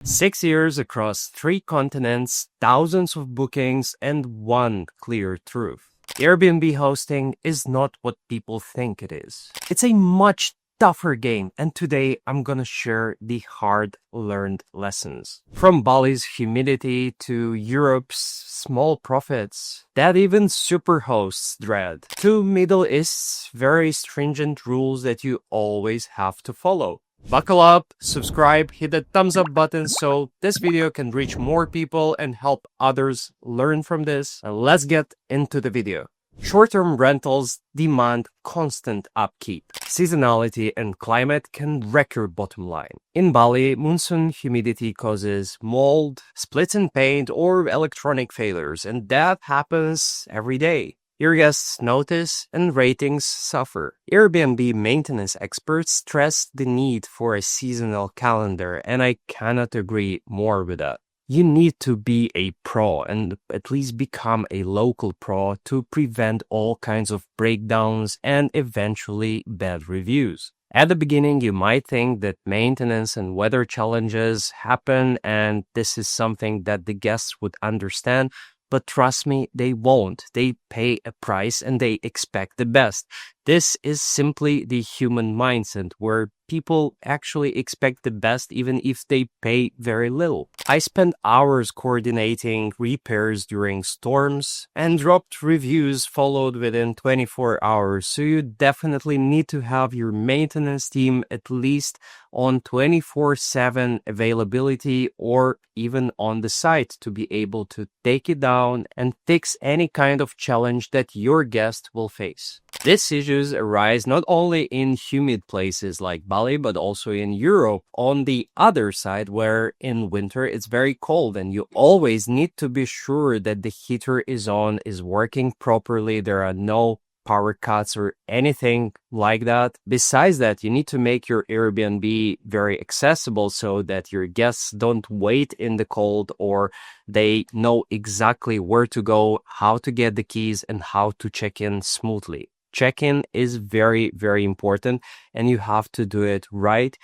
6 years across 3 continents, thousands of bookings, and one clear truth. Airbnb hosting is not what people think it is. It's a much tougher game, and today I'm gonna share the hard-learned lessons. From Bali's humidity to Europe's small profits, that even superhosts dread, to Middle East's very stringent rules that you always have to follow. Buckle up, subscribe, hit the thumbs up button so this video can reach more people and help others learn from this. And let's get into the video. Short-term rentals demand constant upkeep. Seasonality and climate can wreck your bottom line. In Bali, monsoon humidity causes mold, splits in paint, or electronic failures, and that happens every day. Your guests notice and ratings suffer. Airbnb maintenance experts stress the need for a seasonal calendar, and I cannot agree more with that. You need to be a pro and at least become a local pro to prevent all kinds of breakdowns and eventually bad reviews. At the beginning, you might think that maintenance and weather challenges happen and this is something that the guests would understand. But trust me, they won't. They pay a price and they expect the best. This is simply the human mindset where people actually expect the best even if they pay very little. I spent hours coordinating repairs during storms and dropped reviews followed within 24 hours. So you definitely need to have your maintenance team at least on 24/7 availability or even on the site to be able to take it down and fix any kind of challenge that your guest will face. These issues arise not only in humid places like Bali, but also in Europe on the other side where in winter it's very cold and you always need to be sure that the heater is on, is working properly, there are no power cuts or anything like that. Besides that, you need to make your Airbnb very accessible so that your guests don't wait in the cold or they know exactly where to go, how to get the keys, and how to check in smoothly. Check-in is very, very important and you have to do it right.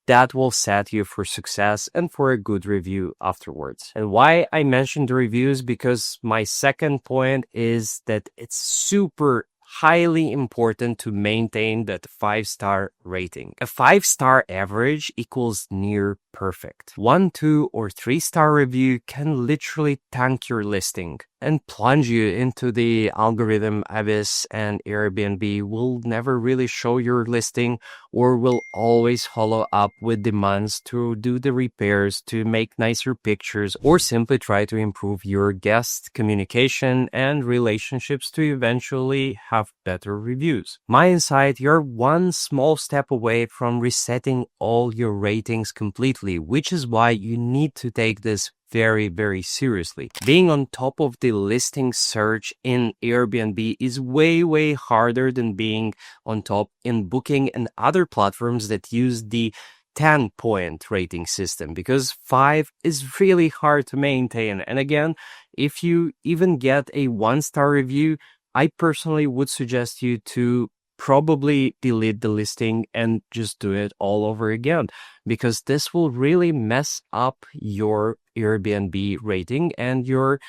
That will set you for success and for a good review afterwards. And why I mentioned the reviews, because my second point is that it's super highly important to maintain that 5-star rating. A 5-star average equals near perfect. 1, 2, or 3-star review can literally tank your listing and plunge you into the algorithm abyss, and Airbnb will never really show your listing or will always follow up with demands to do the repairs, to make nicer pictures, or simply try to improve your guest communication and relationships to eventually have better reviews. My insight, you're one small step away from resetting all your ratings completely, which is why you need to take this very, very seriously. Being on top of the listing search in Airbnb is way, way harder than being on top in Booking and other platforms that use the 10-point rating system, because 5 is really hard to maintain. And again, if you even get a 1-star review, I personally would suggest you to probably delete the listing and just do it all over again, because this will really mess up your Airbnb rating and your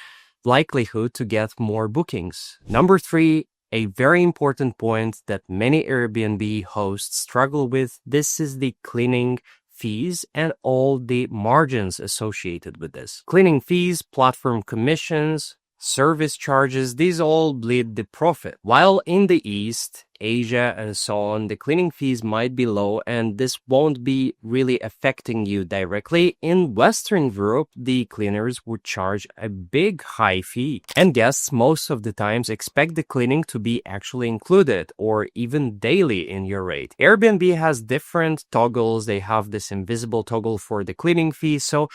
likelihood to get more bookings. Number 3, a very important point that many Airbnb hosts struggle with, this is the cleaning fees and all the margins associated with this. Cleaning fees, platform commissions, service charges, these all bleed the profit. While in the East, Asia, and so on, the cleaning fees might be low and this won't be really affecting you directly. In Western Europe, the cleaners would charge a big high fee. And guests most of the times expect the cleaning to be actually included or even daily in your rate. Airbnb has different toggles. They have this invisible toggle for the cleaning fee. So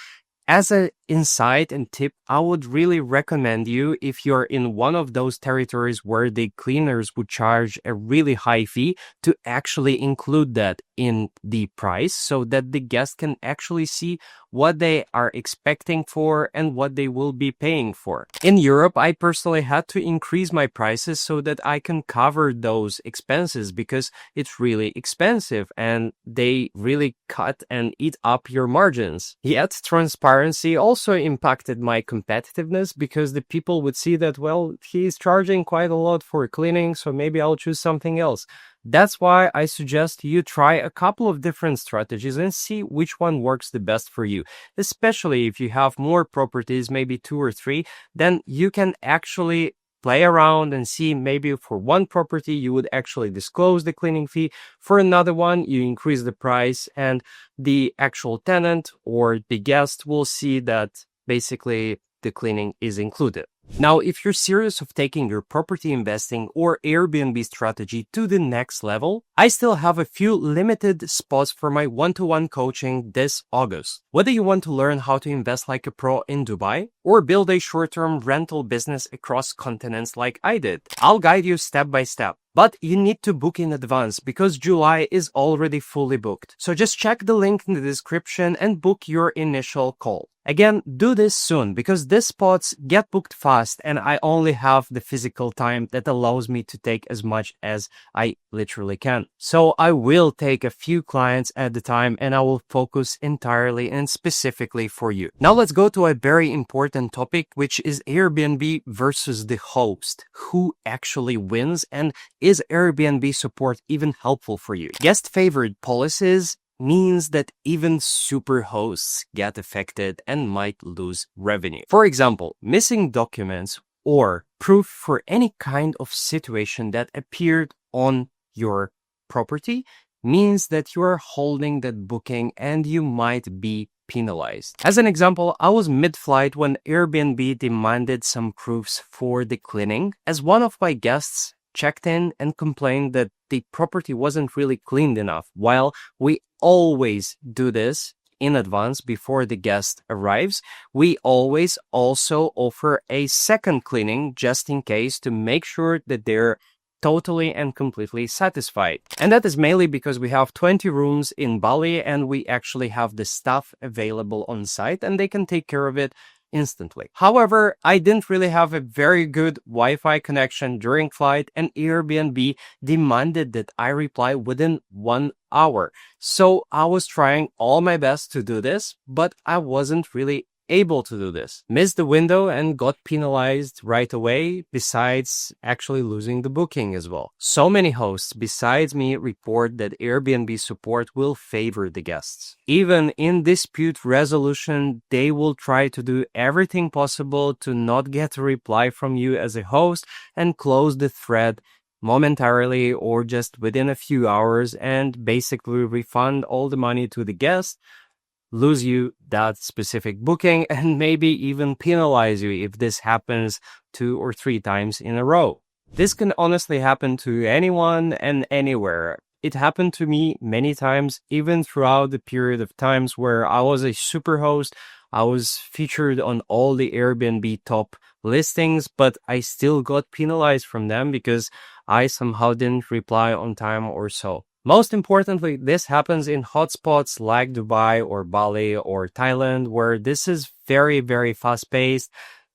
as an insight and tip, I would really recommend you, if you're in one of those territories where the cleaners would charge a really high fee, to actually include that in the price so that the guest can actually see what they are expecting for and what they will be paying for. In Europe, I personally had to increase my prices so that I can cover those expenses because it's really expensive and they really cut and eat up your margins. Yet, transparency also impacted my competitiveness because the people would see that, well, he's charging quite a lot for cleaning, so maybe I'll choose something else. That's why I suggest you try a couple of different strategies and see which one works the best for you. Especially if you have more properties, maybe 2 or 3, then you can actually play around and see maybe for one property you would actually disclose the cleaning fee. For another one, you increase the price and the actual tenant or the guest will see that basically the cleaning is included. Now, if you're serious of taking your property investing or Airbnb strategy to the next level, I still have a few limited spots for my one-to-one coaching this August. Whether you want to learn how to invest like a pro in Dubai or build a short-term rental business across continents like I did, I'll guide you step by step. But you need to book in advance because July is already fully booked. So just check the link in the description and book your initial call. Again, do this soon because these spots get booked fast and I only have the physical time that allows me to take as much as I literally can. So I will take a few clients at a time and I will focus entirely and specifically for you. Now let's go to a very important topic, which is Airbnb versus the host. Who actually wins, and is Airbnb support even helpful for you? Guest favored policies means that even super hosts get affected and might lose revenue. For example, missing documents or proof for any kind of situation that appeared on your property means that you are holding that booking and you might be penalized. As an example, I was mid-flight when Airbnb demanded some proofs for the cleaning, as one of my guests checked in and complained that the property wasn't really cleaned enough. While we always do this in advance before the guest arrives, we always also offer a second cleaning just in case to make sure that they're totally and completely satisfied. And that is mainly because we have 20 rooms in Bali and we actually have the staff available on site and they can take care of it instantly. However, I didn't really have a very good Wi-Fi connection during flight and Airbnb demanded that I reply within 1 hour. So I was trying all my best to do this, but I wasn't really able to do this. Missed the window and got penalized right away, besides actually losing the booking as well. So many hosts besides me report that Airbnb support will favor the guests. Even in dispute resolution, they will try to do everything possible to not get a reply from you as a host and close the thread momentarily or just within a few hours and basically refund all the money to the guest, lose you that specific booking, and maybe even penalize you if this happens 2 or 3 times in a row. This can honestly happen to anyone and anywhere. It happened to me many times, even throughout the period of times where I was a super host. I was featured on all the Airbnb top listings, but I still got penalized from them because I somehow didn't reply on time or so. Most importantly, this happens in hotspots like Dubai or Bali or Thailand, where this is very, very fast-paced.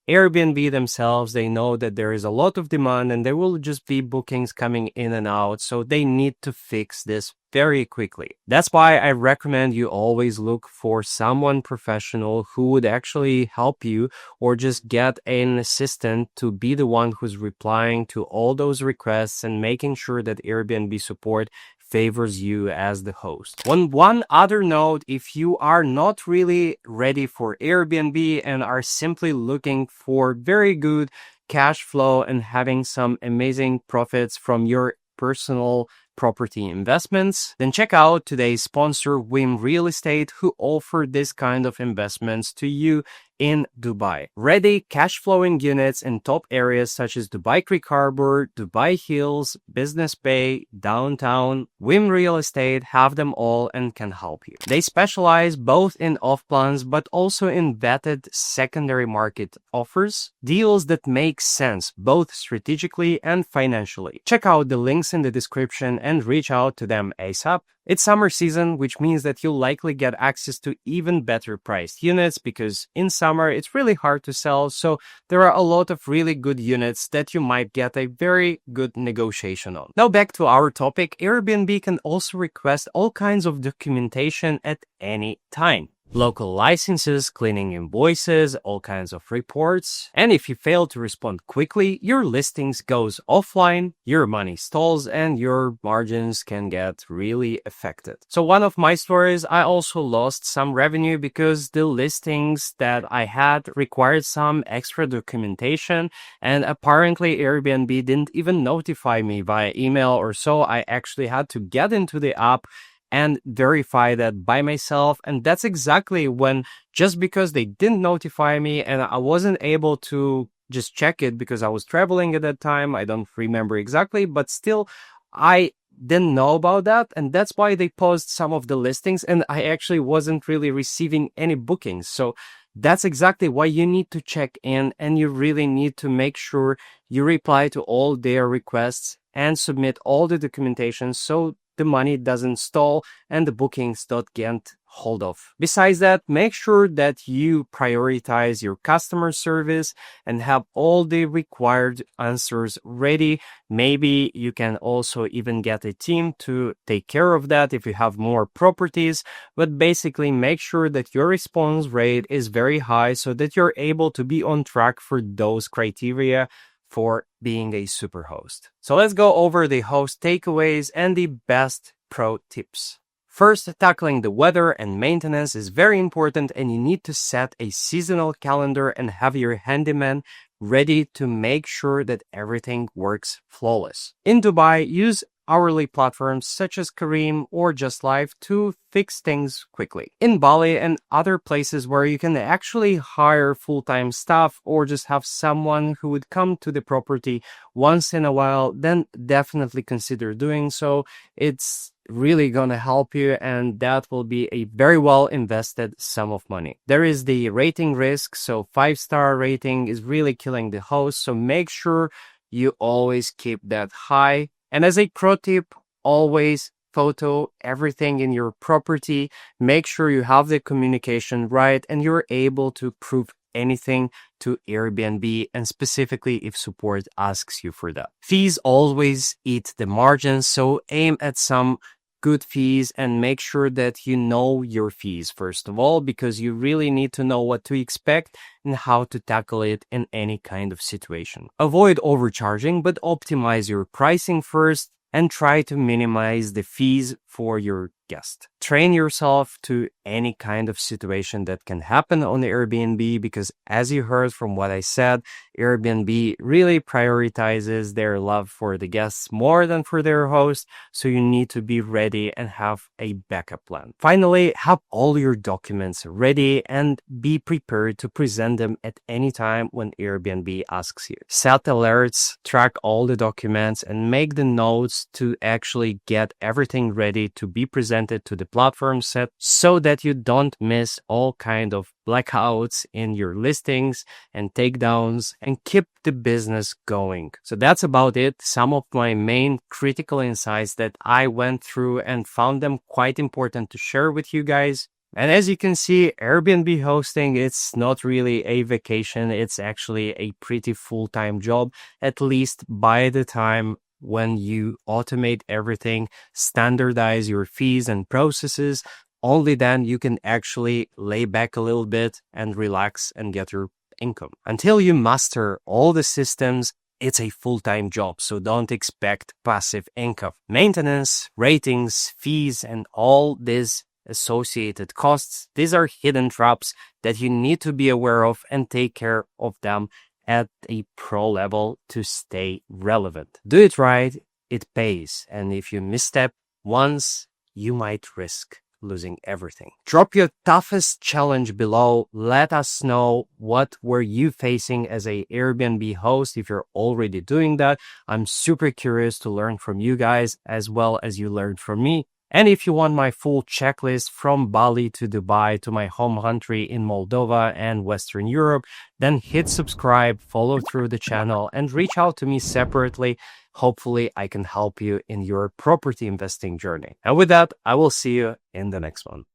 Airbnb themselves, they know that there is a lot of demand and there will just be bookings coming in and out, so they need to fix this very quickly. That's why I recommend you always look for someone professional who would actually help you, or just get an assistant to be the one who's replying to all those requests and making sure that Airbnb support favors you as the host. On one other note, if you are not really ready for Airbnb and are simply looking for very good cash flow and having some amazing profits from your personal property investments, then check out today's sponsor, Whim Real Estate, who offer this kind of investments to you in Dubai. Ready cash flowing units in top areas such as Dubai Creek Harbor, Dubai Hills, Business Bay, downtown. Whim Real Estate have them all and can help you. They specialize both in off-plans but also in vetted secondary market offers, deals that make sense both strategically and financially. Check out the links in the description and reach out to them ASAP. It's summer season, which means that you'll likely get access to even better priced units because in summer it's really hard to sell. So there are a lot of really good units that you might get a very good negotiation on. Now back to our topic, Airbnb can also request all kinds of documentation at any time. Local licenses, cleaning invoices, all kinds of reports. And if you fail to respond quickly, your listings goes offline, your money stalls, and your margins can get really affected. So one of my stories, I also lost some revenue because the listings that I had required some extra documentation, and apparently Airbnb didn't even notify me via email or so. I actually had to get into the app and verify that by myself. And that's exactly when, just because they didn't notify me and I wasn't able to just check it because I was traveling at that time, I don't remember exactly, but still I didn't know about that. And that's why they paused some of the listings and I actually wasn't really receiving any bookings. So that's exactly why you need to check in, and you really need to make sure you reply to all their requests and submit all the documentation so the money doesn't stall and the bookings don't get hold of. Besides that, make sure that you prioritize your customer service and have all the required answers ready. Maybe you can also even get a team to take care of that if you have more properties, but basically make sure that your response rate is very high so that you're able to be on track for those criteria for being a superhost. So let's go over the host takeaways and the best pro tips. First, tackling the weather and maintenance is very important, and you need to set a seasonal calendar and have your handyman ready to make sure that everything works flawless. In Dubai, use hourly platforms such as Kareem or Just Life to fix things quickly. In Bali and other places where you can actually hire full-time staff or just have someone who would come to the property once in a while, then definitely consider doing so. It's really gonna help you, and that will be a very well invested sum of money. There is the rating risk, so 5-star rating is really killing the host, so make sure you always keep that high. And as a pro tip, always photo everything in your property. Make sure you have the communication right and you're able to prove anything to Airbnb, and specifically if support asks you for that. Fees always eat the margins, so aim at some good fees and make sure that you know your fees first of all, because you really need to know what to expect and how to tackle it in any kind of situation. Avoid overcharging, but optimize your pricing first and try to minimize the fees for your guest. Train yourself to any kind of situation that can happen on Airbnb, because as you heard from what I said, Airbnb really prioritizes their love for the guests more than for their host, so you need to be ready and have a backup plan. Finally, have all your documents ready and be prepared to present them at any time when Airbnb asks you. Set alerts, track all the documents, and make the notes to actually get everything ready to be presented to the platform set so that you don't miss all kind of blackouts in your listings and takedowns, and keep the business going. So that's about it. Some of my main critical insights that I went through and found them quite important to share with you guys. And as you can see, Airbnb hosting, it's not really a vacation. It's actually a pretty full-time job, at least by the time when you automate everything, standardize your fees and processes. Only then you can actually lay back a little bit and relax and get your income. Until you master all the systems, it's a full-time job, so don't expect passive income. Maintenance, ratings, fees, and all these associated costs, these are hidden traps that you need to be aware of and take care of them at a pro level to stay relevant. Do it right, it pays. And if you misstep once, you might risk losing everything. Drop your toughest challenge below. Let us know what were you facing as a Airbnb host if you're already doing that. I'm super curious to learn from you guys as well as you learned from me. And if you want my full checklist from Bali to Dubai to my home country in Moldova and Western Europe, then hit subscribe, follow through the channel, and reach out to me separately. Hopefully, I can help you in your property investing journey. And with that, I will see you in the next one.